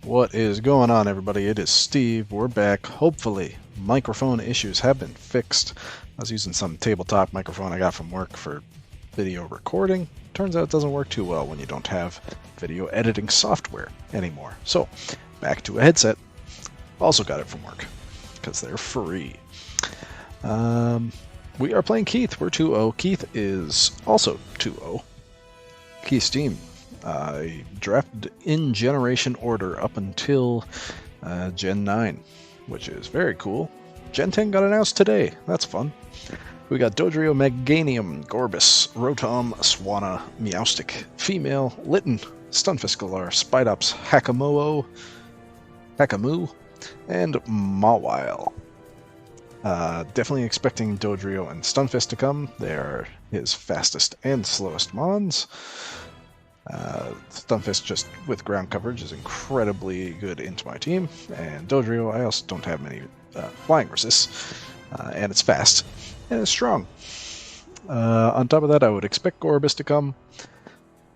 What is going on, everybody? It is Steve. We're back. Hopefully, microphone issues have been fixed. I was using some tabletop microphone I got from work for video recording. Turns out it doesn't work too well when you don't have video editing software anymore. So, back to a headset. Also got it from work, because they're free. We are playing Keith. We're 2-0. Keith is also 2-0. Keith's team. I drafted in generation order up until Gen 9, which is very cool. Gen 10 got announced today. That's fun. We got Thudgore, Meganium, Gorbis, Rotom, Swanna, Meowstic, Female, Litten, Stunfisk, Spidops, Hakamoo, and Mawile. Definitely expecting Thudgore and Stunfisk to come. They are his fastest and slowest mons. Stunfisk, just with ground coverage, is incredibly good into my team, and Thudgore, I also don't have many flying resists, and it's fast, and it's strong. On top of that, I would expect Gorbis to come.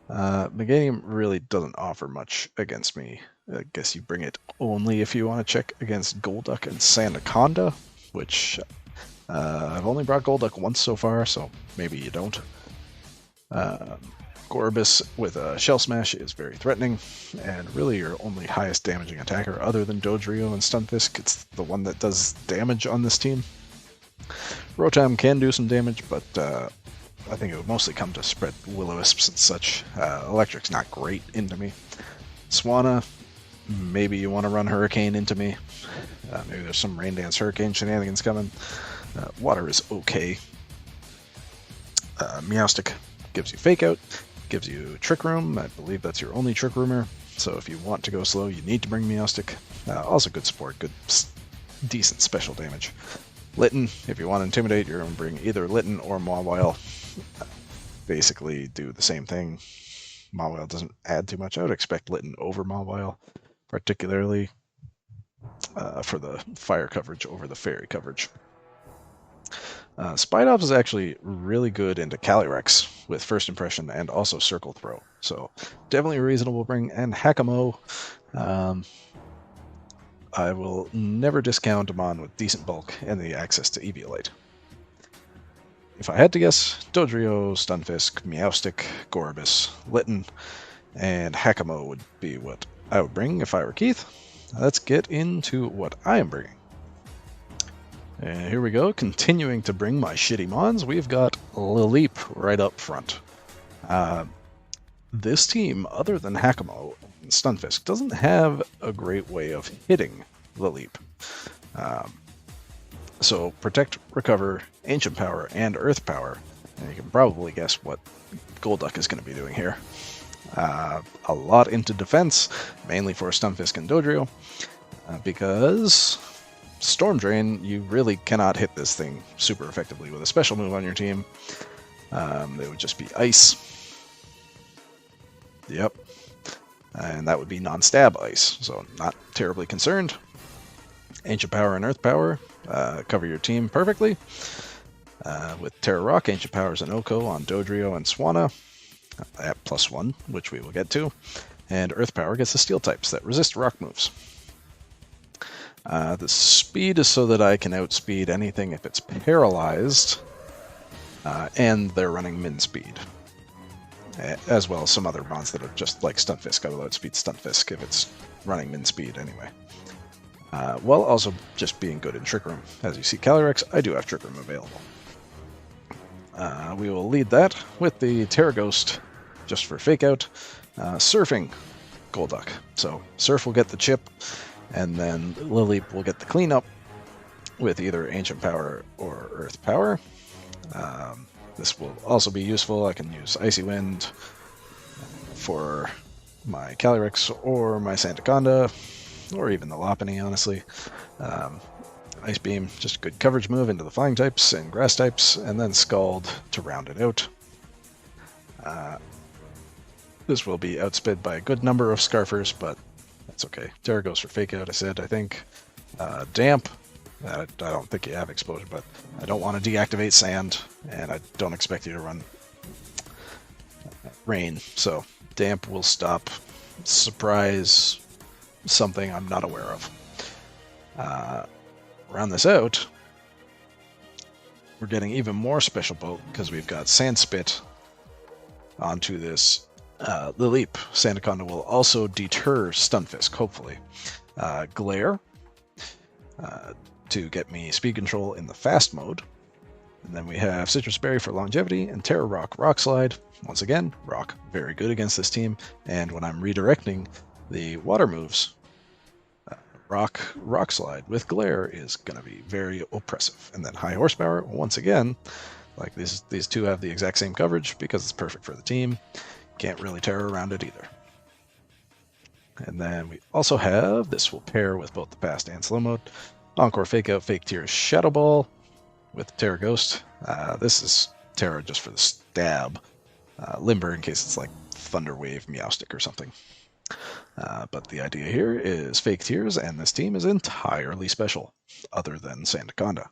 Meganium really doesn't offer much against me. I guess you bring it only if you want to check against Golduck and Sandaconda, which I've only brought Golduck once so far, so maybe you don't. Gorbis with a Shell Smash is very threatening, and really your only highest damaging attacker other than Thudgore and Stunfisk. It's the one that does damage on this team. Rotom can do some damage, but I think it would mostly come to spread Will-O-Wisps and such. Electric's not great into me. Swanna, maybe you want to run Hurricane into me. Maybe there's some Rain Dance Hurricane shenanigans coming. Water is okay. Meowstic gives you Fake Out. Gives you Trick Room. I believe that's your only Trick Roomer. So if you want to go slow, you need to bring Meowstic. Also good support, good, decent special damage. Litten, if you want to Intimidate, you're going to bring either Litten or Mawile. Basically do the same thing. Mawile doesn't add too much. I would expect Litten over Mawile, particularly for the fire coverage over the fairy coverage. Spidops is actually really good into Calyrex with First Impression and also Circle Throw. So definitely a reasonable bring. And Hakamoo, I will never discount a mon with decent bulk and the access to Eviolite. If I had to guess, Thudgore, Stunfisk, Meowstic, Gorbis, Litten, and Hakamoo would be what I would bring if I were Keith. Let's get into what I am bringing. And here we go, continuing to bring my shitty mons, we've got LILEEP right up front. This team, other than Hakamoo and Stunfisk, doesn't have a great way of hitting LILEEP. So Protect, Recover, Ancient Power, and Earth Power, and you can probably guess what Golduck is going to be doing here. A lot into defense, mainly for Stunfisk and Thudgore, because Storm Drain, you really cannot hit this thing super effectively with a special move on your team. It would just be Ice. Yep. And that would be non-stab Ice, so not terribly concerned. Ancient Power and Earth Power cover your team perfectly. With Terra Rock, Ancient Powers and Oko on Thudgore and Swanna at +1, which we will get to. And Earth Power gets the Steel types that resist rock moves. The speed is so that I can outspeed anything if it's paralyzed, and they're running min speed, as well as some other mons that are just like Stunfisk. I will outspeed Stunfisk if it's running min speed anyway. While also just being good in Trick Room. As you see, Calyrex, I do have Trick Room available. We will lead that with the Terra Ghost, just for Fake Out, Surfing Golduck. So Surf will get the chip, and then LILEEP will get the cleanup with either Ancient Power or Earth Power. This will also be useful. I can use Icy Wind for my Calyrex or my Sandaconda, or even the Lopunny, honestly. Ice Beam, just a good coverage move into the Flying types and Grass types, and then Scald to round it out. This will be outsped by a good number of Scarfers, but that's okay. Terra goes for Fake Out, I said, I think. Damp. I don't think you have Explosion, but I don't want to deactivate Sand, and I don't expect you to run Rain. So Damp will stop Surprise, something I'm not aware of. Round this out, we're getting even more special boat because we've got Sand Spit onto this LILEEP. Sandaconda will also deter Stunfisk, hopefully. Glare to get me speed control in the fast mode. And then we have Citrus Berry for longevity and Terra Rock Rock Slide. Once again, Rock very good against this team. And when I'm redirecting the water moves, Rock Slide with Glare is going to be very oppressive. And then High Horsepower, once again, like these two have the exact same coverage because it's perfect for the team. Can't really tear around it either. And then we also have, this will pair with both the fast and slow mode, Encore Fake Out, Fake Tears, Shadow Ball with Terra Ghost. This is Terra just for the stab. Limber in case it's like Thunder Wave, Meowstic or something. But the idea here is Fake Tears, and this team is entirely special, other than Sandaconda.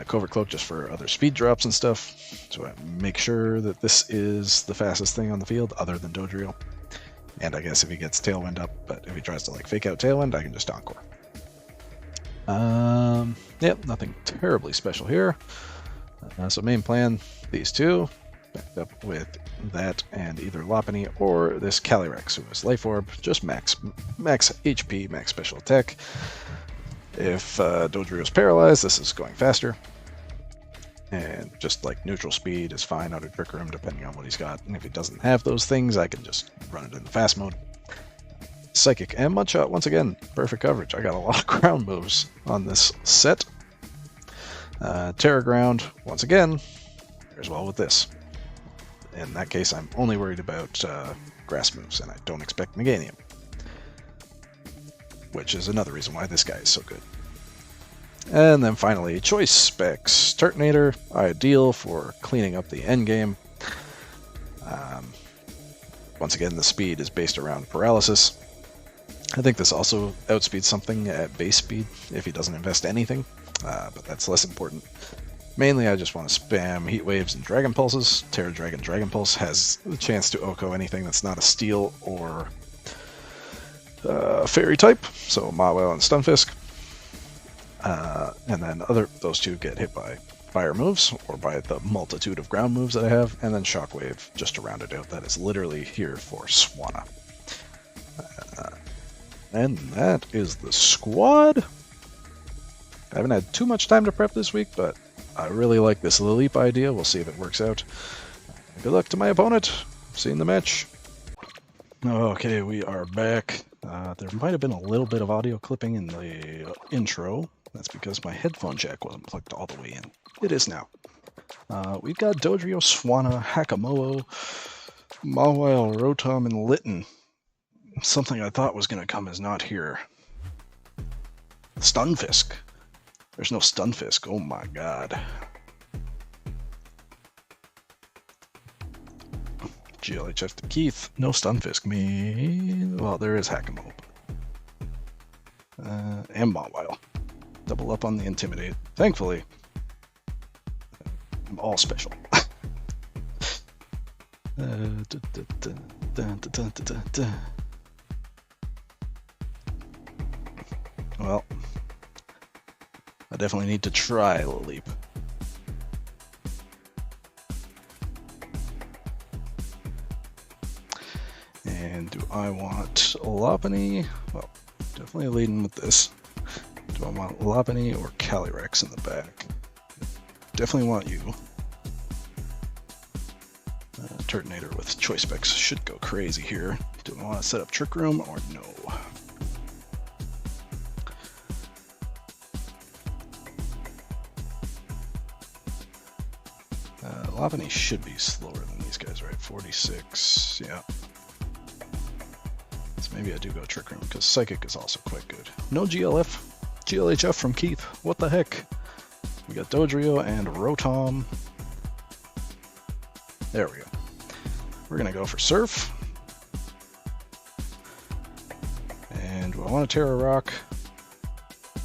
Covert Cloak just for other speed drops and stuff, so I make sure that this is the fastest thing on the field, other than Dodrio. And I guess if he gets Tailwind up, but if he tries to like fake out Tailwind, I can just Encore. Yep, nothing terribly special here. So main plan, these two, backed up with that and either Lopunny or this Calyrex, who is Life Orb, just max HP, max special attack. If Dodrio's paralyzed, this is going faster. And just like neutral speed is fine out of Trick Room depending on what he's got. And if he doesn't have those things, I can just run it in the fast mode. Psychic and Mudshot, once again, perfect coverage. I got a lot of ground moves on this set. Terra Ground, once again, as well with this. In that case, I'm only worried about grass moves, and I don't expect Meganium. Which is another reason why this guy is so good. And then finally, Choice Specs. Turtonator, ideal for cleaning up the endgame. Once again, the speed is based around paralysis. I think this also outspeeds something at base speed if he doesn't invest anything, but that's less important. Mainly, I just want to spam Heat Waves and Dragon Pulses. Terra Dragon Dragon Pulse has the chance to OHKO anything that's not a Steel or Fairy type, so Mawile and Stunfisk. And then those two get hit by fire moves, or by the multitude of ground moves that I have, and then Shockwave just to round it out. That is literally here for Swanna. And that is the squad. I haven't had too much time to prep this week, but I really like this LILEEP idea. We'll see if it works out. Good luck to my opponent. See you in the match. Okay, we are back. There might have been a little bit of audio clipping in the intro. That's because my headphone jack wasn't plugged all the way in. It is now. We've got Dodrio, Swanna, Hakamoa, Mawile, Rotom, and Litten. Something I thought was going to come is not here. Stunfisk. There's no Stunfisk. Oh my god. GLHF to Keith. No Stunfisk. Me. Well, there is Hakamoa. And Mawile. Double up on the Intimidate. Thankfully, I'm all special. Well, I definitely need to try LILEEP. And do I want Lopunny? Well, definitely leading with this. Do I want Lopunny or Calyrex in the back? Definitely want you. Turtonator with Choice Specs should go crazy here. Do I want to set up Trick Room or no? Lopunny should be slower than these guys, right? 46, yeah. So maybe I do go Trick Room, because Psychic is also quite good. No GLHF from Keith. What the heck? We got Dodrio and Rotom. There we go. We're going to go for Surf. And do I want to Terra Rock?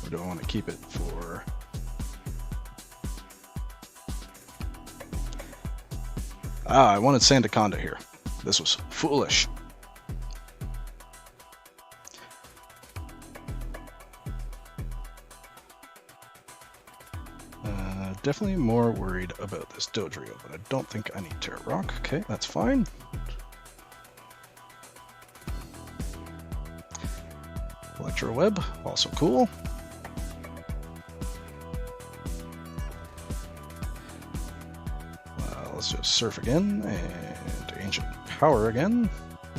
Or do I want to keep it for... I wanted Sandaconda here. This was foolish. definitely more worried about this Dodrio, but I don't think I need Terra Rock. Okay, that's fine. Electro Web, also cool. Let's just Surf again, and Ancient Power again.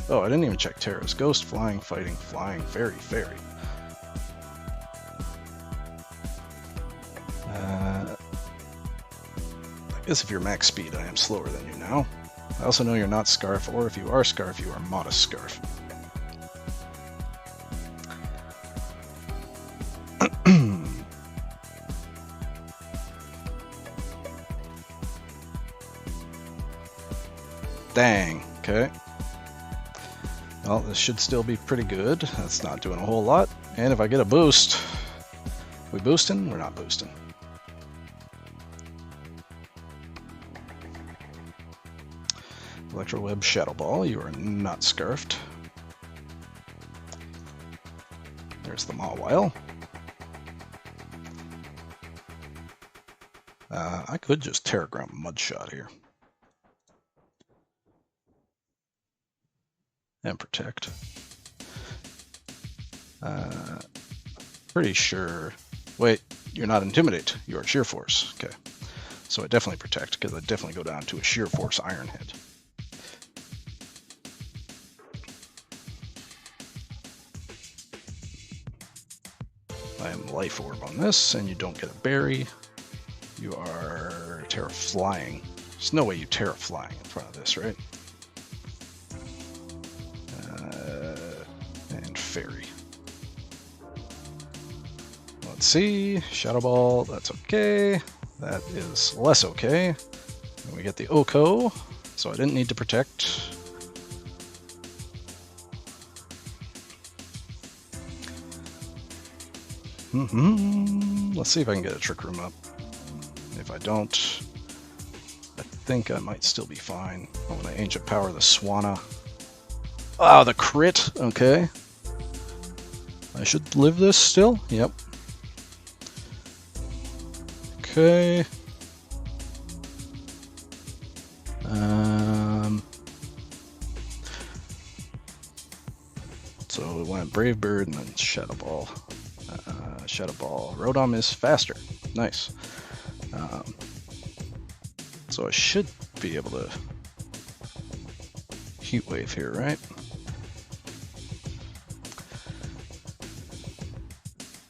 Oh, I didn't even check Terra's. Ghost, Flying, Fighting, Flying, Fairy, Fairy. I guess if you're max speed, I am slower than you now. I also know you're not Scarf, or if you are Scarf, you are Modest Scarf. Dang, okay. Well, this should still be pretty good. That's not doing a whole lot. And if I get a boost, we boosting? We're not boosting. Electro Web, Shadow Ball, you are not Scarfed. There's the Mawile. I could just Terraground Mudshot here. And Protect. Pretty sure... Wait, you're not Intimidate, you are Sheer Force. Okay. So I definitely Protect, because I definitely go down to a Sheer Force Iron Head. I am Life Orb on this, and you don't get a berry. You are Terra Flying. There's no way you Terra Flying in front of this, right? And Fairy. Let's see. Shadow Ball, that's okay. That is less okay. And we get the Oko, so I didn't need to Protect. Let's see if I can get a Trick Room up. If I don't, I think I might still be fine. I'm gonna Ancient Power the Swanna. Oh, the crit! Okay. I should live this still? Yep. Okay. So we went Brave Bird and then Shadow Ball. Shadow Ball. Rotom is faster. Nice. So I should be able to Heat Wave here, right?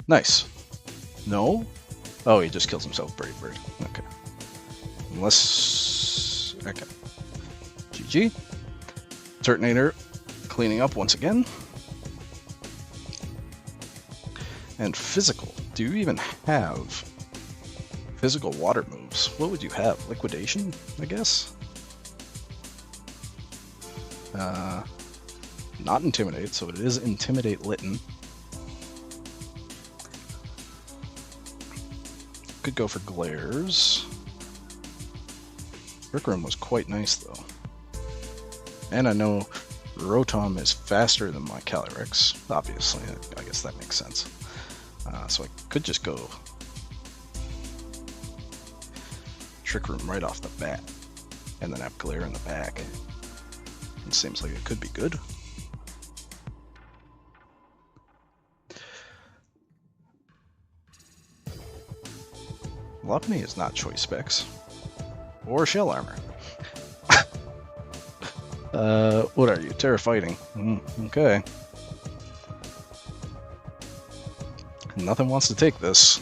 Nice. No? Oh, he just kills himself, Brave Bird. Okay. Unless... Okay. GG. Turtonator cleaning up once again. And Physical. Do you even have physical water moves? What would you have? Liquidation, I guess? Not Intimidate, so it is Intimidate Litten. Could go for Glares. Trick Room was quite nice, though. And I know Rotom is faster than my Calyrex, obviously. I guess that makes sense. So I could just go Trick Room right off the bat, and then have Glare in the back. It seems like it could be good. Lopunny is not Choice Specs. Or Shell Armor. What are you? Terra Fighting. Okay. Nothing wants to take this.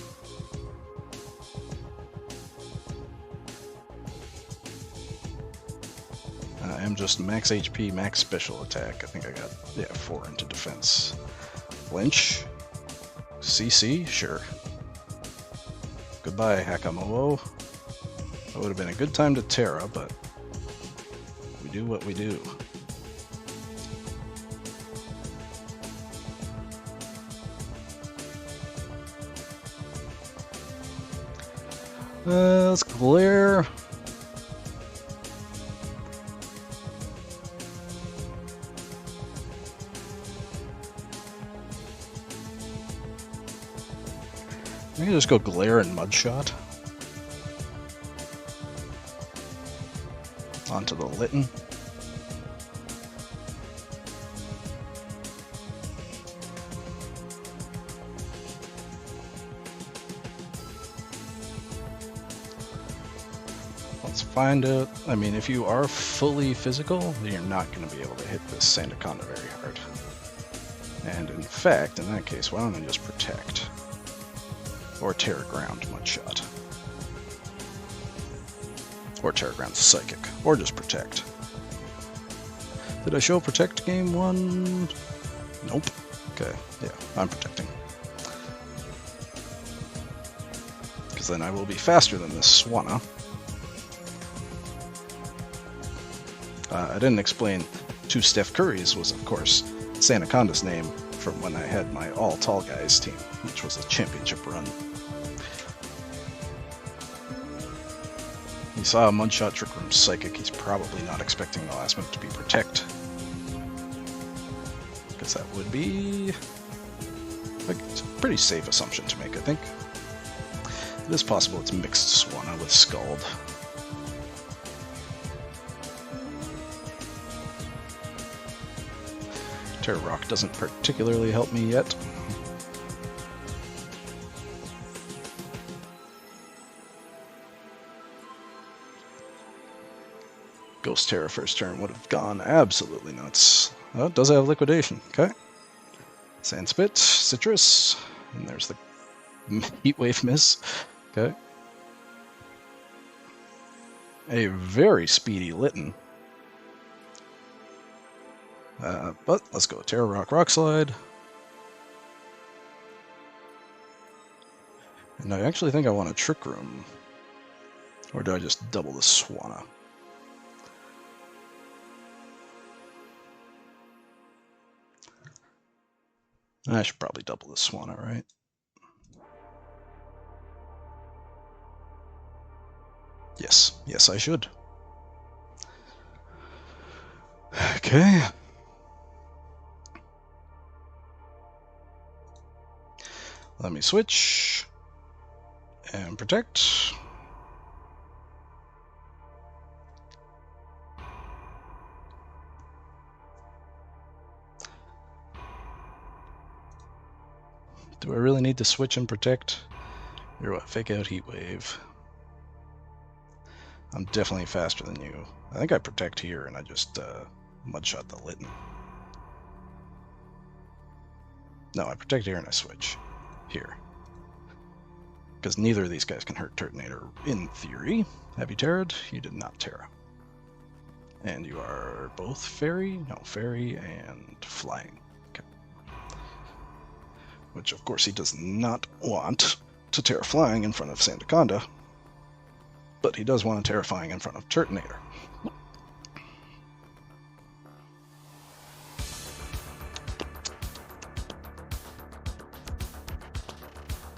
I am just max HP, max special attack. I think I got, 4 into defense. Flinch. CC? Sure. Goodbye, Hakamo'o. That would have been a good time to Terra, but we do what we do. Let's Glare. I can just go Glare and Mudshot. onto the Litten. Let's find out. I mean, if you are fully physical, then you're not going to be able to hit this Sandaconda very hard. And in fact, in that case, why don't I just protect? Or Terra Ground Mudshot. Or Terra Ground Psychic. Or just protect. Did I show protect game 1? Nope. Okay, yeah, I'm protecting. Because then I will be faster than this Swanna. I didn't explain Two Steph Curry's was, of course, Sandaconda's name from when I had my all tall guys team, which was a championship run. He saw a Mudshot Trick Room Psychic. He's probably not expecting the last minute to be protect. Because that would be like, it's a pretty safe assumption to make, I think. It is possible it's mixed Swanna with Scald. Terra Rock doesn't particularly help me yet. Ghost Terra first turn would have gone absolutely nuts. Oh, it does have Liquidation. Okay. Sand Spit, Citrus, and there's the Heat Wave Miss. Okay. A very speedy Litten. But let's go Terra Rock, Rock Slide. And I actually think I want a Trick Room. Or do I just double the Swanna? I should probably double the Swanna, right? Yes, yes I should. Okay. Let me switch and protect. Do I really need to switch and protect? Or what? Fake out Heat Wave. I'm definitely faster than you. I think I protect here and I just Mudshot the Litten. No, I protect here and I switch. Here. Because neither of these guys can hurt Turtonator in theory. Have you terra'd? You did not terra. And you are both fairy? No, fairy and flying. Okay. Which of course he does not want to terra flying in front of Sandaconda. But he does want to terra flying in front of Turtonator.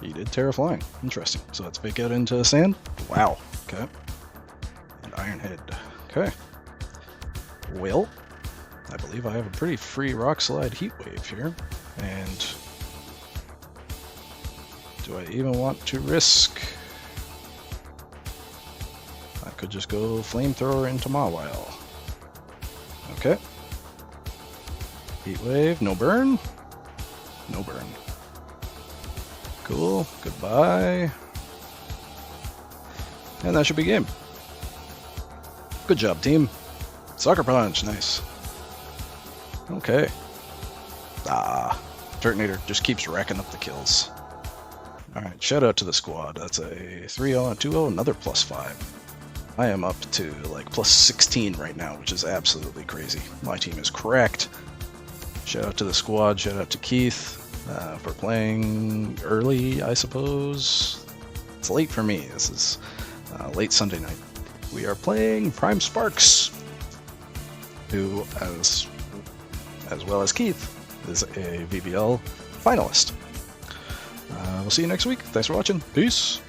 He did terra flying. Interesting. So let's fake out into sand. Wow. Okay. And Iron Head. Okay. Well, I believe I have a pretty free Rock Slide Heat Wave here. And do I even want to risk? I could just go Flamethrower into Mawile. Okay. Heat Wave. No burn. No burn. Cool. Goodbye. And that should be game. Good job, team. Sucker Punch. Nice. Okay. Turtonator just keeps racking up the kills. Alright, shout out to the squad. That's a 3-0 and 2-0, another +5. I am up to like +16 right now, which is absolutely crazy. My team is cracked. Shout out to the squad. Shout out to Keith. For playing early, I suppose. It's late for me. This is late Sunday night. We are playing Prime Sparks, who, as well as Keith, is a VBL finalist. We'll see you next week. Thanks for watching. Peace.